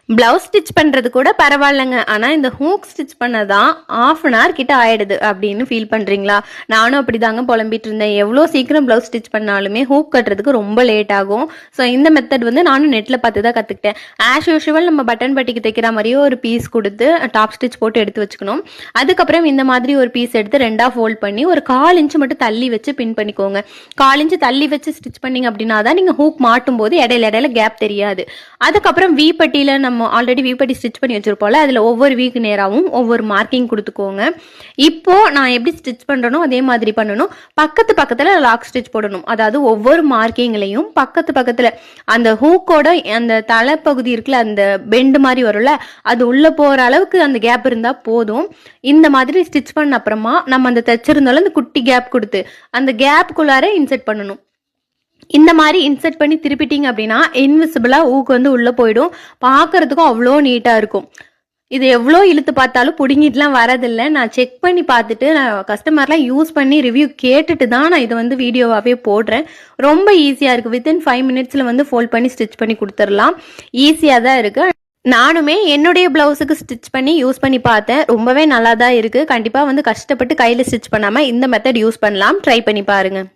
Blouse stitch பண்றது கூட பரவாயில்லைங்க. ஆனா இந்த ஹூக் ஸ்டிச் பண்ணதான் 1/2 hour கிட்ட ஆயிடுது அப்படின்னு ஃபீல் பண்றீங்களா? நானும் அப்படிதாங்க புலம்பிட்டு இருந்தேன். எவ்வளோ சீக்கிரம் பிளவுஸ் ஸ்டிச் பண்ணாலுமே ஹூக் கட்டுறதுக்கு ரொம்ப லேட் ஆகும். ஸோ இந்த மெத்தட் வந்து நானும் நெட்ல பார்த்து தான் கத்துக்கிட்டேன். ஆஸ் யூஷுவல் நம்ம பட்டன் பட்டிக்கு தைக்கிற மாதிரியே ஒரு பீஸ் கொடுத்து டாப் ஸ்டிச் போட்டு எடுத்து வச்சுக்கணும். அதுக்கப்புறம் இந்த மாதிரி ஒரு பீஸ் எடுத்து 2ஆ ஃபோல்ட் பண்ணி ஒரு 1/4 inch மட்டும் தள்ளி வச்சு பின் பண்ணிக்கோங்க. 1/4 inch தள்ளி வச்சு ஸ்டிச் பண்ணீங்க அப்படின்னா தான் நீங்க ஹூக் மாட்டும் போது இடையில கேப் தெரியாது. அதுக்கப்புறம் வி பட்டியில நம்ம ஆல்ரெடி வீப்பட்டி ஸ்டிச் பண்ணி வச்சிருப்போம்ல, அதுல ஒவ்வொரு வீக் நேராவும் ஒவ்வொரு மார்க்கிங் கொடுத்துக்கோங்க. இப்போ நான் எப்படி ஸ்டிச் பண்றனோ அதே மாதிரி பண்ணணும். பக்கத்துல லாக் ஸ்டிச் போடணும். அதாவது ஒவ்வொரு மார்க்கிங்லையும் பக்கத்துல அந்த ஹூக்கோட அந்த தலைப்பகுதி இருக்குல்ல, அந்த பெண்டு மாதிரி வரும்ல, அது உள்ள போற அளவுக்கு அந்த கேப் இருந்தா போதும். இந்த மாதிரி ஸ்டிச் பண்ண அப்புறமா நம்ம அந்த தைச்சிருந்தாலும் அந்த குட்டி கேப் கொடுத்து அந்த கேப்புக்குள்ளார இன்செர்ட் பண்ணணும். இந்த மாதிரி இன்செர்ட் பண்ணி திருப்பிட்டீங்க அப்படின்னா இன்விசிபிளா ஊக்கு வந்து உள்ள போயிடும். பார்க்கறதுக்கும் அவ்வளோ நீட்டா இருக்கும். இது எவ்வளோ இழுத்து பார்த்தாலும் பிடுங்கிட்டுலாம் வரதில்லை. நான் செக் பண்ணி பார்த்துட்டு நான் கஸ்டமர்லாம் யூஸ் பண்ணி ரிவ்யூ கேட்டுட்டு தான் நான் இதை வந்து வீடியோவாகவே போடுறேன். ரொம்ப ஈஸியாக இருக்குது. வித்தின் 5 minutes வந்து ஃபோல்ட் பண்ணி ஸ்டிச் பண்ணி கொடுத்துடலாம். ஈஸியாக தான் இருக்குது. நானுமே என்னுடைய பிளவுஸுக்கு ஸ்டிச் பண்ணி யூஸ் பண்ணி பார்த்தேன். ரொம்பவே நல்லா தான் இருக்குது. கண்டிப்பாக வந்து கஷ்டப்பட்டு கையில் ஸ்டிச் பண்ணாமல் இந்த மெத்தட் யூஸ் பண்ணலாம். ட்ரை பண்ணி பாருங்கள்.